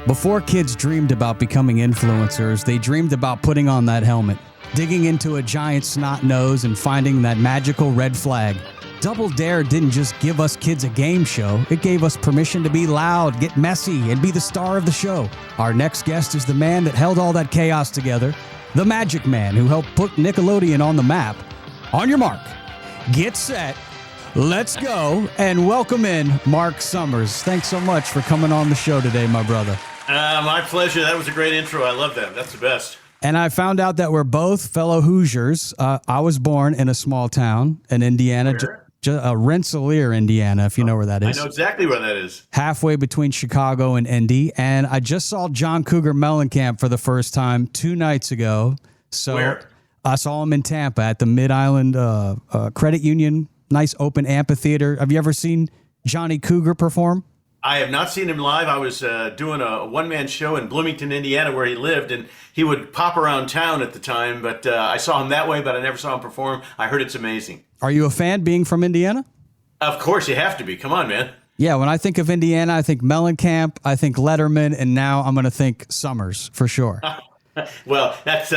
Before kids dreamed about becoming influencers, they dreamed about putting on that helmet, digging into a giant snot nose and finding that magical red flag. Double Dare didn't just give us kids a game show, it gave us permission to be loud, get messy, and be the star of the show. Our next guest is the man that held all that chaos together, the Magic Man who helped put Nickelodeon on the map. On your mark, get set, let's go, and welcome in Marc Summers. Thanks so much for coming on the show today, my brother. My pleasure. That was a great intro. I love that. That's the best. And I found out that we're both fellow Hoosiers. I was born in a small town in Indiana, Rensselaer, Indiana, if you know where that is. I know exactly where that is. Halfway between Chicago and Indy. And I just saw John Cougar Mellencamp for the first time 2 nights ago. So Where? I saw him in Tampa at the Mid-Island Credit Union, nice open amphitheater. Have you ever seen Johnny Cougar perform? I have not seen him live. I was doing a one-man show in Bloomington, Indiana, where he lived, and he would pop around town at the time, but I saw him that way, but I never saw him perform. I heard it's amazing. Are you a fan being from Indiana? Of course, you have to be. Come on, man. Yeah, when I think of Indiana, I think Mellencamp, I think Letterman, and now I'm going to think Summers for sure. Well, that's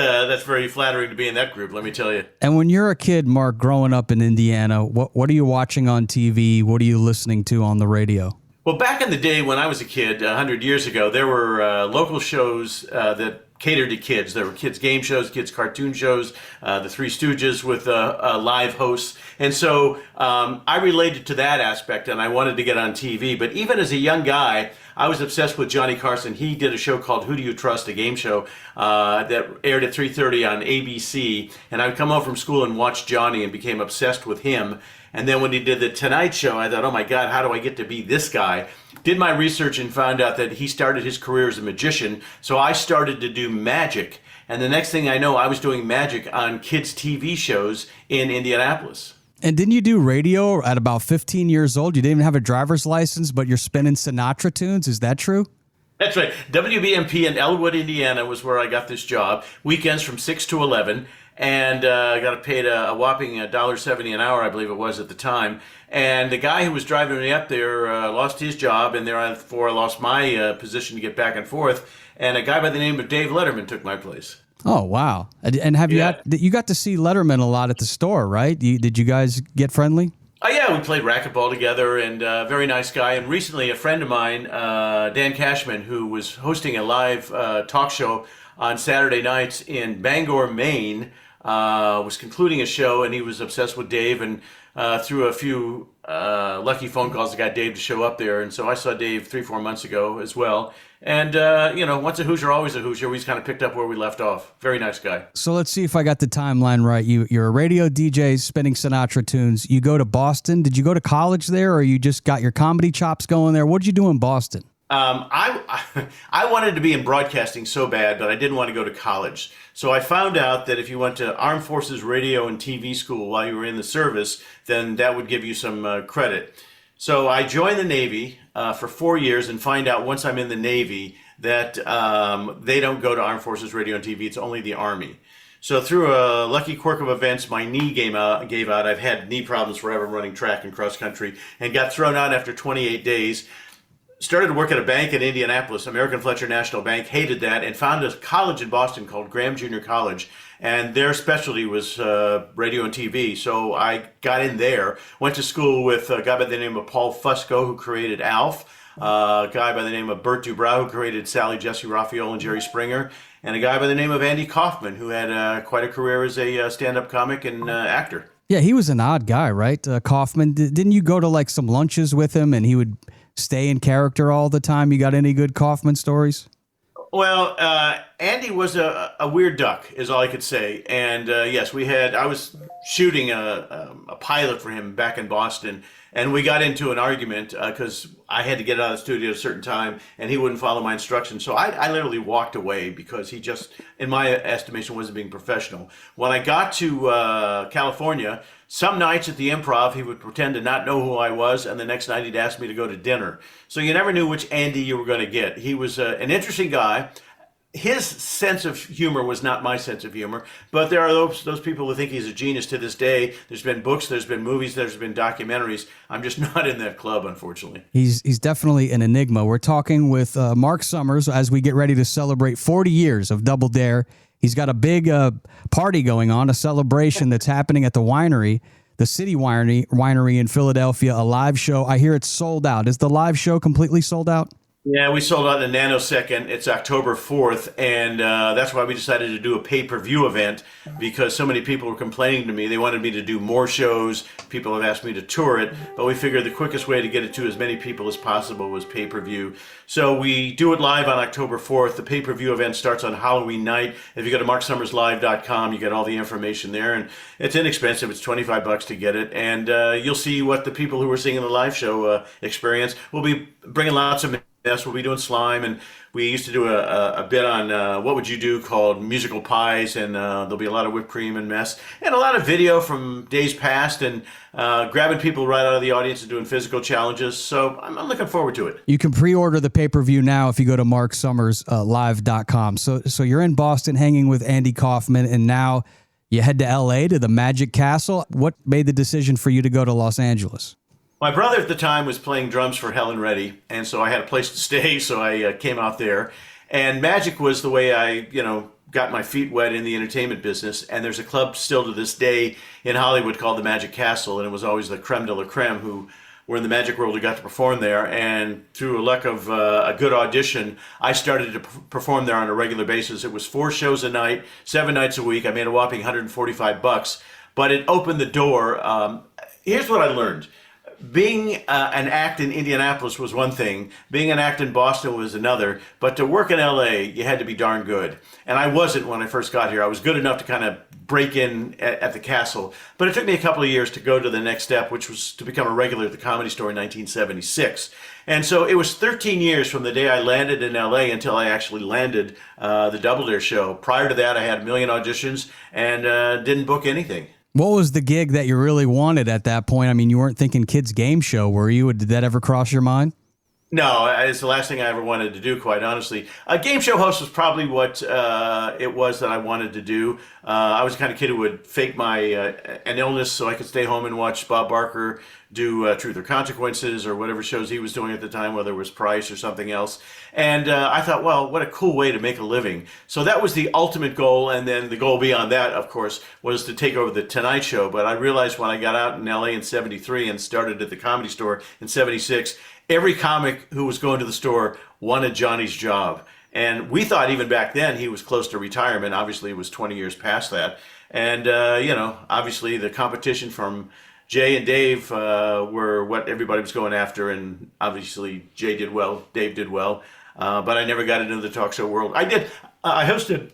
very flattering to be in that group, let me tell you. And when you're a kid, Marc, growing up in Indiana, what are you watching on TV? What are you listening to on the radio? Well, back in the day when I was a kid, 100 years ago, there were local shows that catered to kids. There were kids' game shows, kids' cartoon shows, the Three Stooges with live hosts. And so I related to that aspect, and I wanted to get on TV. But even as a young guy, I was obsessed with Johnny Carson. He did a show called Who Do You Trust, a game show that aired at 3:30 on ABC. And I would come home from school and watch Johnny and became obsessed with him. And then when he did the Tonight Show, I thought, oh my God, how do I get to be this guy? Did my research and found out that he started his career as a magician. So I started to do magic. And the next thing I know, I was doing magic on kids' TV shows in Indianapolis. And didn't you do radio at about 15 years old? You didn't even have a driver's license, but you're spinning Sinatra tunes. Is that true? That's right. WBMP in Elwood, Indiana was where I got this job. Weekends from 6 to 11. And I got paid a whopping $1.70 an hour, I believe it was at the time. And the guy who was driving me up there lost his job, and therefore I lost my position to get back and forth. And a guy by the name of Dave Letterman took my place. Oh, wow. And have you got to see Letterman a lot at the store, right? Did you guys get friendly? Oh, yeah, we played racquetball together, and very nice guy. And recently a friend of mine, Dan Cashman, who was hosting a live talk show on Saturday nights in Bangor, Maine, was concluding a show, and he was obsessed with Dave, and through a few lucky phone calls, I got Dave to show up there. And so I saw Dave 3-4 months ago as well. And, once a Hoosier, always a Hoosier. We just kind of picked up where we left off. Very nice guy. So let's see if I got the timeline right. You're a radio DJ spinning Sinatra tunes. You go to Boston. Did you go to college there, or you just got your comedy chops going there? What did you do in Boston? I wanted to be in broadcasting so bad, but I didn't want to go to college. So I found out that if you went to Armed Forces Radio and TV school while you were in the service, then that would give you some credit. So I joined the Navy for 4 years and find out once I'm in the Navy that they don't go to Armed Forces Radio and TV. It's only the Army. So through a lucky quirk of events, my knee gave out. I've had knee problems forever running track and cross country, and got thrown out after 28 days. Started to work at a bank in Indianapolis, American Fletcher National Bank, hated that, and found a college in Boston called Graham Junior College, and their specialty was radio and TV. So I got in there, went to school with a guy by the name of Paul Fusco, who created Alf, a guy by the name of Bert Dubrow, who created Sally, Jesse Raphael, and Jerry Springer, and a guy by the name of Andy Kaufman, who had quite a career as a stand-up comic and actor. Yeah, he was an odd guy, right? Kaufman. Didn't you go to like some lunches with him, and he would stay in character all the time? You got any good Kaufman stories? Well, Andy was a weird duck, is all I could say. And yes, I was shooting a pilot for him back in Boston, and we got into an argument because I had to get out of the studio at a certain time, and he wouldn't follow my instructions. So I literally walked away because he just, in my estimation, wasn't being professional. When I got to California, some nights at the Improv, he would pretend to not know who I was, and the next night he'd ask me to go to dinner. So you never knew which Andy you were going to get. He was an interesting guy. his sense of humor was not my sense of humor, but there are those people who think he's a genius to this day. There's been books, there's been movies, there's been documentaries. I'm just not in that club, unfortunately. He's definitely an enigma. We're talking with Marc Summers as we get ready to celebrate 40 years of Double Dare. He's got a big party going on, a celebration that's happening at the winery, the City Winery in Philadelphia, a live show. I hear it's sold out. Is the live show completely sold out? Yeah, we sold out in a nanosecond. It's October 4th, and that's why we decided to do a pay-per-view event, because so many people were complaining to me. They wanted me to do more shows. People have asked me to tour it, but we figured the quickest way to get it to as many people as possible was pay-per-view. So we do it live on October 4th. The pay-per-view event starts on Halloween night. If you go to marksummerslive.com, you get all the information there, and it's inexpensive. It's $25 to get it, and you'll see what the people who are seeing the live show experience. We'll be bringing lots of Yes, we'll be doing slime, and we used to do a bit on What Would You Do called musical pies, and there'll be a lot of whipped cream and mess, and a lot of video from days past, and grabbing people right out of the audience and doing physical challenges. So I'm looking forward to it. You can pre-order the pay-per-view now if you go to marksummerslive.com. So you're in Boston hanging with Andy Kaufman, and now you head to L.A. to the Magic Castle. What made the decision for you to go to Los Angeles? My brother at the time was playing drums for Helen Reddy, and so I had a place to stay, so I came out there. And Magic was the way I, got my feet wet in the entertainment business. And there's a club still to this day in Hollywood called the Magic Castle, and it was always the creme de la creme who were in the magic world who got to perform there. And through a luck of a good audition, I started to perform there on a regular basis. It was 4 shows a night, 7 nights a week. I made a whopping $145, but it opened the door. Here's what I learned. Being an act in Indianapolis was one thing. Being an act in Boston was another. But to work in L.A., you had to be darn good. And I wasn't when I first got here. I was good enough to kind of break in at the castle. But it took me a couple of years to go to the next step, which was to become a regular at the Comedy Store in 1976. And so it was 13 years from the day I landed in L.A. until I actually landed the Double Dare show. Prior to that, I had a million auditions and didn't book anything. What was the gig that you really wanted at that point? I mean, you weren't thinking kids' game show, were you? Did that ever cross your mind? No, it's the last thing I ever wanted to do, quite honestly. A game show host was probably what it was that I wanted to do. I was the kind of kid who would fake an illness so I could stay home and watch Bob Barker do Truth or Consequences or whatever shows he was doing at the time, whether it was Price or something else. And I thought, well, what a cool way to make a living. So that was the ultimate goal. And then the goal beyond that, of course, was to take over the Tonight Show. But I realized when I got out in LA in 73 and started at the Comedy Store in 76, every comic who was going to the store wanted Johnny's job. And we thought even back then he was close to retirement. Obviously, it was 20 years past that. And, obviously the competition from Jay and Dave were what everybody was going after. And obviously Jay did well, Dave did well. But I never got into the talk show world. I hosted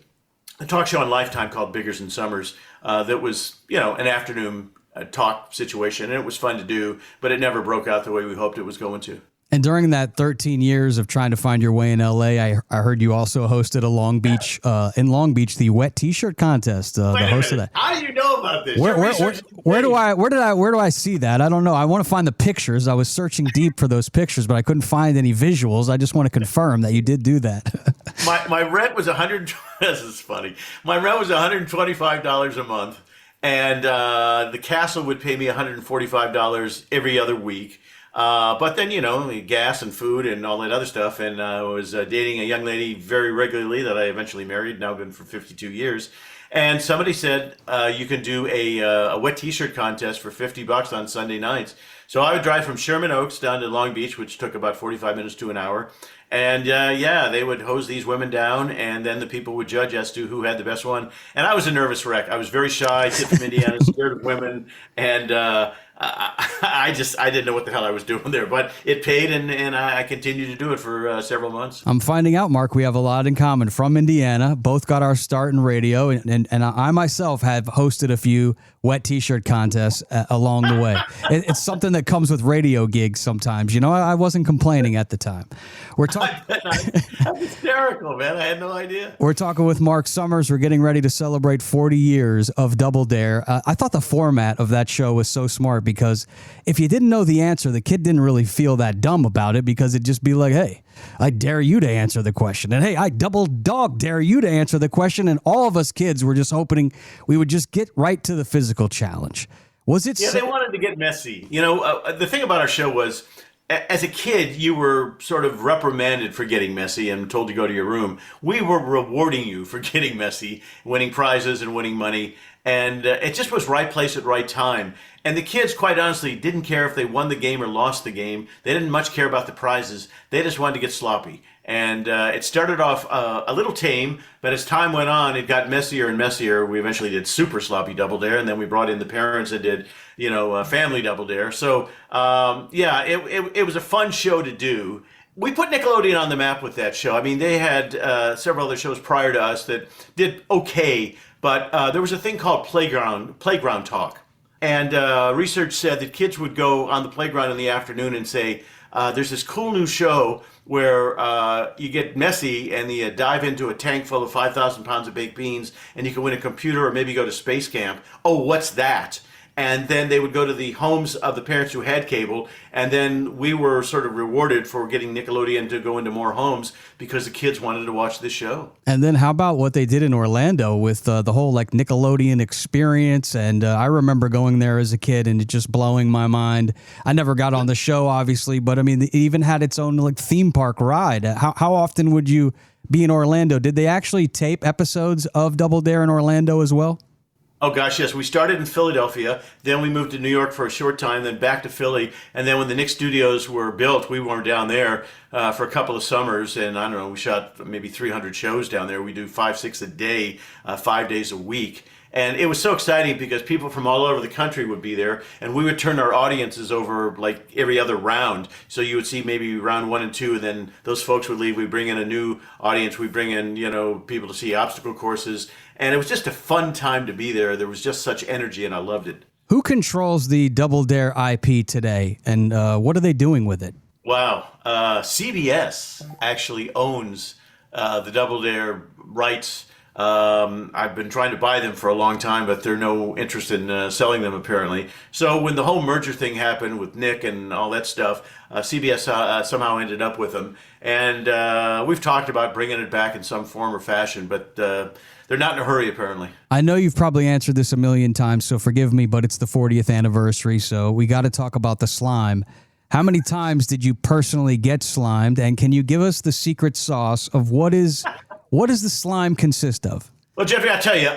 a talk show on Lifetime called Biggers and Summers that was, an afternoon talk situation, and it was fun to do, but it never broke out the way we hoped it was going to. And during that 13 years of trying to find your way in LA, I heard you also hosted in Long Beach, the wet T-shirt contest. The host of that. How do you know about this? Where do I see that? I don't know. I want to find the pictures. I was searching deep for those pictures, but I couldn't find any visuals. I just want to confirm that you did do that. My rent was This is funny. My rent was $125 a month, and the castle would pay me $145 every other week. But then, gas and food and all that other stuff. And I was dating a young lady very regularly that I eventually married, now been for 52 years. And somebody said, you can do a wet T-shirt contest for $50 on Sunday nights. So I would drive from Sherman Oaks down to Long Beach, which took about 45 minutes to an hour. And they would hose these women down, and then the people would judge as to who had the best one. And I was a nervous wreck. I was very shy, kid from Indiana, scared of women, and I didn't know what the hell I was doing there. But it paid, and I continued to do it for several months. I'm finding out, Marc, we have a lot in common. From Indiana, both got our start in radio, and I myself have hosted a few wet T-shirt contests along the way. It's something that comes with radio gigs sometimes. I wasn't complaining at the time. That's hysterical, man. I had no idea. We're talking with Marc Summers. We're getting ready to celebrate 40 years of Double Dare. I thought the format of that show was so smart because if you didn't know the answer, the kid didn't really feel that dumb about it because it'd just be like, hey, I dare you to answer the question. And hey, I double dog dare you to answer the question. And all of us kids were just hoping we would just get right to the physical challenge. Was it? Yeah, they wanted to get messy. The thing about our show was, as a kid, you were sort of reprimanded for getting messy and told to go to your room. We were rewarding you for getting messy, winning prizes and winning money. And it just was right place at right time. And the kids, quite honestly, didn't care if they won the game or lost the game. They didn't much care about the prizes. They just wanted to get sloppy. And it started off a little tame, but as time went on, it got messier and messier. We eventually did super sloppy Double Dare, and then we brought in the parents that did, family Double Dare. So, it was a fun show to do. We put Nickelodeon on the map with that show. I mean, they had several other shows prior to us that did okay, but there was a thing called playground talk. And research said that kids would go on the playground in the afternoon and say, there's this cool new show where you get messy and you dive into a tank full of 5,000 pounds of baked beans and you can win a computer or maybe go to space camp. Oh, what's that? And then they would go to the homes of the parents who had cable, and then we were sort of rewarded for getting Nickelodeon to go into more homes because the kids wanted to watch this show. And then how about what they did in Orlando with the whole Nickelodeon experience? And I remember going there as a kid and it just blowing my mind. I never got on the show, obviously, but I mean, it even had its own theme park ride. How often would you be in Orlando? Did they actually tape episodes of Double Dare in Orlando as well? Oh, gosh, yes. We started in Philadelphia, then we moved to New York for a short time, then back to Philly. And then when the Nick studios were built, we were down there for a couple of summers. And I don't know, we shot maybe 300 shows down there. We do 5, 6 a day, 5 days a week. And it was so exciting because people from all over the country would be there, and we would turn our audiences over every other round. So you would see maybe round 1 and 2, and then those folks would leave. We bring in a new audience. We bring in, people to see obstacle courses. And it was just a fun time to be there. There was just such energy, and I loved it. Who controls the Double Dare IP today, and what are they doing with it? Wow. CBS actually owns the Double Dare rights. I've been trying to buy them for a long time, but they're no interest in selling them, apparently. So when the whole merger thing happened with Nick and all that stuff, CBS somehow ended up with them. And we've talked about bringing it back in some form or fashion, but they're not in a hurry, apparently. I know you've probably answered this a million times, so forgive me, but it's the 40th anniversary, so we got to talk about the slime. How many times did you personally get slimed, and can you give us the secret sauce of what does the slime consist of? Well, Jeffrey, I'll tell you,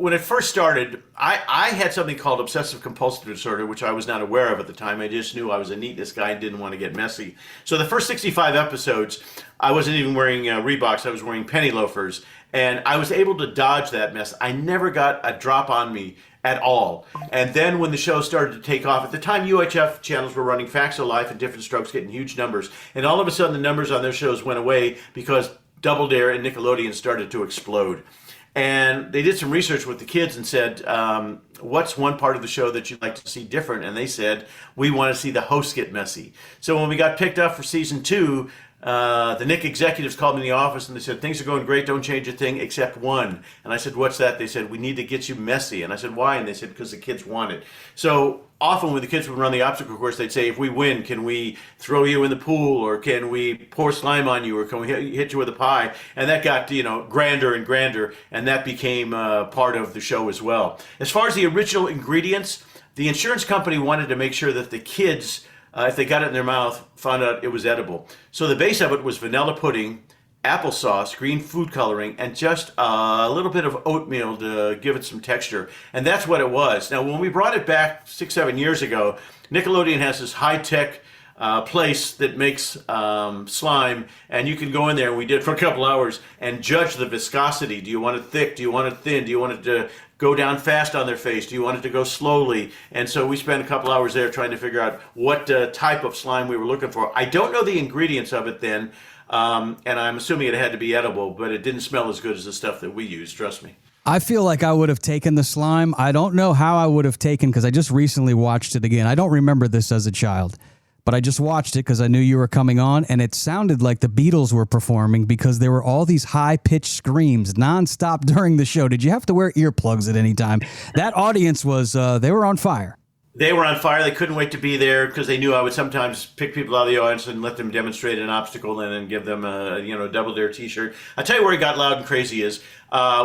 when it first started, I had something called obsessive compulsive disorder, which I was not aware of at the time. I just knew I was a neatness guy and didn't want to get messy. So the first 65 episodes, I wasn't even wearing Reeboks. I was wearing penny loafers, and I was able to dodge that mess. I never got a drop on me at all. And then when the show started to take off, at the time UHF channels were running Facts of Life and Different Strokes, getting huge numbers. And all of a sudden the numbers on their shows went away because Double Dare and Nickelodeon started to explode. And they did some research with the kids and said, what's one part of the show that you'd like to see different? And they said, we want to see the hosts get messy. So when we got picked up for season 2, the Nick executives called me in the office and they said, things are going great, don't change a thing except one. And I said, what's that? They said, we need to get you messy. And I said, why? And they said, because the kids want it. So often when the kids would run the obstacle course, they'd say, if we win, can we throw you in the pool, or can we pour slime on you, or can we hit you with a pie? And that got, grander and grander, and that became part of the show as well. As far as the original ingredients, the insurance company wanted to make sure that the kids, if they got it in their mouth, found out it was edible. So the base of it was vanilla pudding, applesauce, green food coloring, and just a little bit of oatmeal to give it some texture. And that's what it was. Now, when we brought it back 6-7 years ago, Nickelodeon has this high-tech place that makes slime, and you can go in there, and we did for a couple hours, and judge the viscosity. Do you want it thick? Do you want it thin? Do you want it to go down fast on their face? Do you want it to go slowly? And so we spent a couple hours there trying to figure out what type of slime we were looking for. I don't know the ingredients of it then, and I'm assuming it had to be edible, but it didn't smell as good as the stuff that we used, trust me. I feel like I would have taken the slime. I don't know how I would have taken, because I just recently watched it again. I don't remember this as a child, but I just watched it because I knew you were coming on, and it sounded like the Beatles were performing because there were all these high-pitched screams nonstop during the show. Did you have to wear earplugs at any time? That audience was, they were on fire. They were on fire. They couldn't wait to be there because they knew I would sometimes pick people out of the audience and let them demonstrate an obstacle and then give them a Double Dare T-shirt. I'll tell you where it got loud and crazy is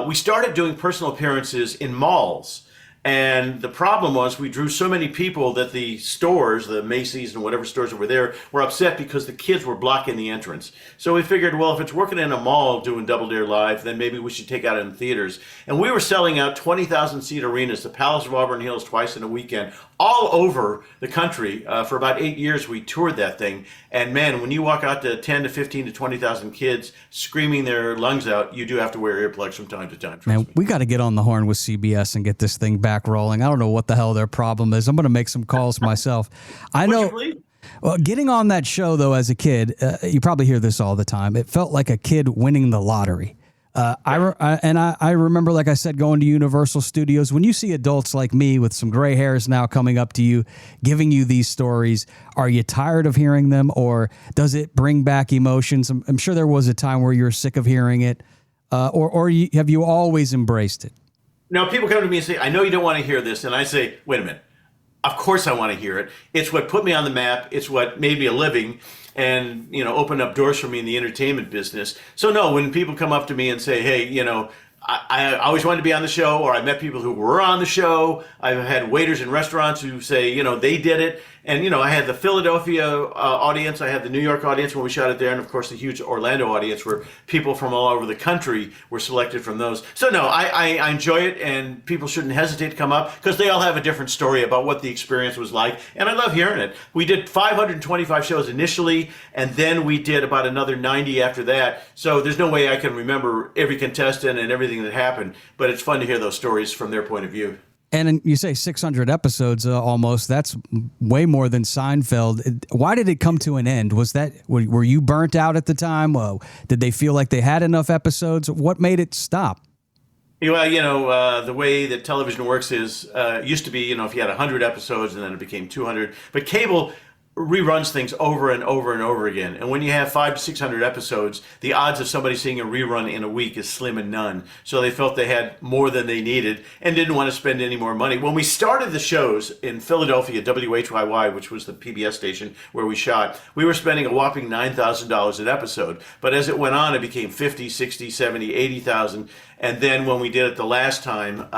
we started doing personal appearances in malls. And the problem was we drew so many people that the stores, the Macy's and whatever stores that were there, were upset because the kids were blocking the entrance. So we figured, well, if it's working in a mall doing Double Dare Live, then maybe we should take it out in theaters. And we were selling out 20,000 seat arenas, the Palace of Auburn Hills twice in a weekend, all over the country. For about 8 years, we toured that thing. And man, when you walk out to 10 to 15 to 20,000 kids screaming their lungs out, you do have to wear earplugs from time to time. Man, we got to get on the horn with CBS and get this thing back rolling. I don't know what the hell their problem is. I'm going to make some calls myself. I know. Well, getting on that show, though, as a kid, you probably hear this all the time. It felt like a kid winning the lottery. I remember, like I said, going to Universal Studios. When you see adults like me with some gray hairs now coming up to you, giving you these stories, are you tired of hearing them, or does it bring back emotions? I'm sure there was a time where you were sick of hearing it, or have you always embraced it? Now, people come to me and say, I know you don't want to hear this. And I say, wait a minute. Of course I want to hear it. It's what put me on the map. It's what made me a living and, opened up doors for me in the entertainment business. So no, when people come up to me and say, hey, I always wanted to be on the show, or I met people who were on the show. I've had waiters in restaurants who say, they did it. And, I had the Philadelphia audience. I had the New York audience when we shot it there. And, of course, the huge Orlando audience where people from all over the country were selected from those. So, no, I enjoy it, and people shouldn't hesitate to come up because they all have a different story about what the experience was like. And I love hearing it. We did 525 shows initially, and then we did about another 90 after that. So there's no way I can remember every contestant and everything that happened. But it's fun to hear those stories from their point of view. And you say 600 episodes almost. That's way more than Seinfeld. Why did it come to an end? Were you burnt out at the time? Did they feel like they had enough episodes? What made it stop? Well, the way that television works is it used to be, if you had 100 episodes and then it became 200. But cable reruns things over and over and over again. And when you have 500 to 600 episodes, the odds of somebody seeing a rerun in a week is slim and none. So they felt they had more than they needed and didn't want to spend any more money. When we started the shows in Philadelphia, WHYY, which was the PBS station where we shot, we were spending a whopping $9,000 an episode. But as it went on, it became 50, 60, 70, 80,000. And then when we did it the last time,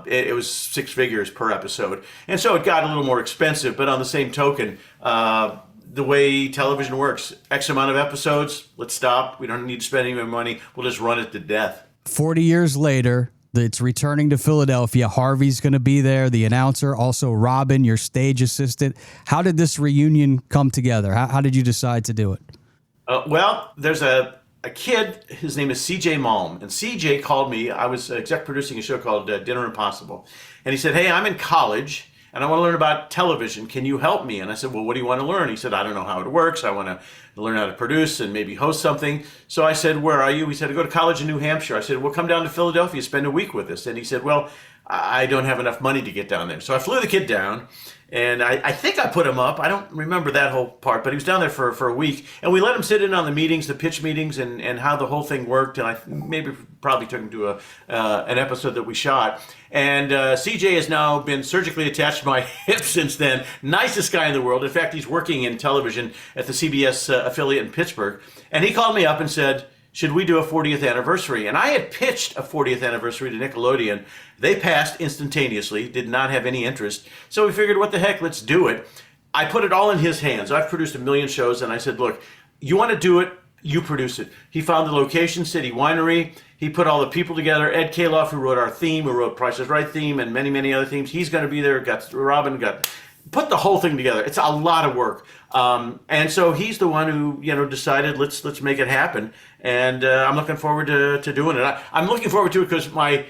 it was six figures per episode. And so it got a little more expensive. But on the same token, the way television works, X amount of episodes, let's stop. We don't need to spend any more money. We'll just run it to death. 40 years later, it's returning to Philadelphia. Harvey's going to be there, the announcer, also Robin, your stage assistant. How did this reunion come together? How did you decide to do it? Well, there's a kid, his name is CJ Malm, and CJ called me. I was exec producing a show called Dinner Impossible, and he said, hey, I'm in college and I want to learn about television. Can you help me? And I said, well, what do you want to learn? He said, I don't know how it works. I want to learn how to produce and maybe host something. So I said, where are you? He said, I go to college in New Hampshire. I said, well, come down to Philadelphia, spend a week with us. And he said, well, I don't have enough money to get down there. So I flew the kid down, and I think I put him up. I don't remember that whole part, but he was down there for a week. And we let him sit in on the meetings, the pitch meetings, and how the whole thing worked. And I probably took him to an episode that we shot. And CJ has now been surgically attached to my hip since then. Nicest guy in the world. In fact, he's working in television at the CBS affiliate in Pittsburgh. And he called me up and said, should we do a 40th anniversary? And I had pitched a 40th anniversary to Nickelodeon. They passed instantaneously, did not have any interest. So we figured, what the heck, let's do it. I put it all in his hands. I've produced a million shows, and I said, look, you want to do it, you produce it. He found the location, City Winery. He put all the people together. Ed Kaloff, who wrote our theme, who wrote Price is Right theme, and many, many other themes. He's going to be there. Robin put the whole thing together. It's a lot of work. And so he's the one who, decided let's make it happen. And I'm looking forward to doing it. I'm looking forward to it because my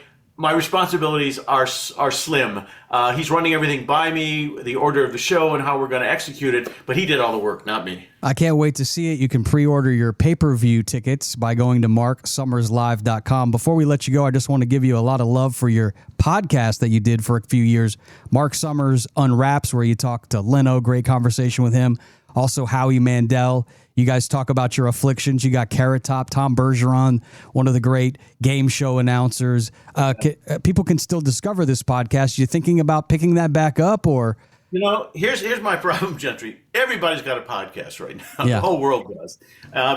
responsibilities are slim. He's running everything by me, the order of the show and how we're going to execute it. But he did all the work, not me. I can't wait to see it. You can pre-order your pay-per-view tickets by going to marcsummerslive.com. Before we let you go, I just want to give you a lot of love for your podcast that you did for a few years. Marc Summers Unwraps, where you talk to Leno. Great conversation with him. Also, Howie Mandel. You guys talk about your afflictions. You got Carrot Top, Tom Bergeron, one of the great game show announcers. People can still discover this podcast. You thinking about picking that back up, or? Here's my problem, Gentry. Everybody's got a podcast right now. Yeah. The whole world does.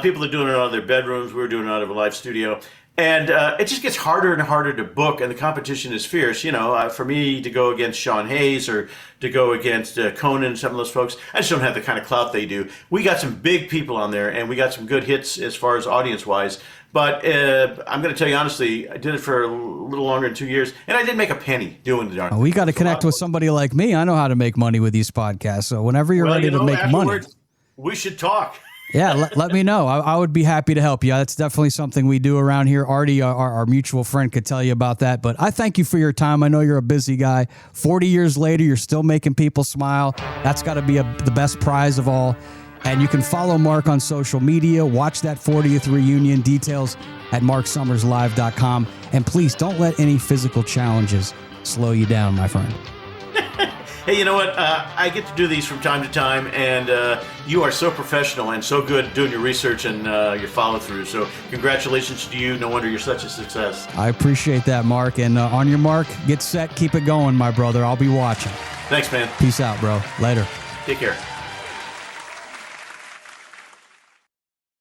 People are doing it out of their bedrooms. We're doing it out of a live studio. And it just gets harder and harder to book, and the competition is fierce. For me to go against Sean Hayes or to go against Conan, some of those folks, I just don't have the kind of clout they do. We got some big people on there, and we got some good hits as far as audience-wise. But I'm going to tell you honestly, I did it for a little longer than 2 years, and I didn't make a penny doing the darn thing. We got to connect with somebody like me. I know how to make money with these podcasts. So whenever you're ready to make money, we should talk. Yeah, let me know. I would be happy to help you. That's definitely something we do around here. Artie, our mutual friend, could tell you about that. But I thank you for your time. I know you're a busy guy. 40 years later, you're still making people smile. That's got to be the best prize of all. And you can follow Marc on social media. Watch that 40th reunion. Details at marcsummerslive.com. And please don't let any physical challenges slow you down, my friend. Hey, you know what? I get to do these from time to time, and you are so professional and so good doing your research and your follow-through. So congratulations to you. No wonder you're such a success. I appreciate that, Marc. And on your mark, get set, keep it going, my brother. I'll be watching. Thanks, man. Peace out, bro. Later. Take care.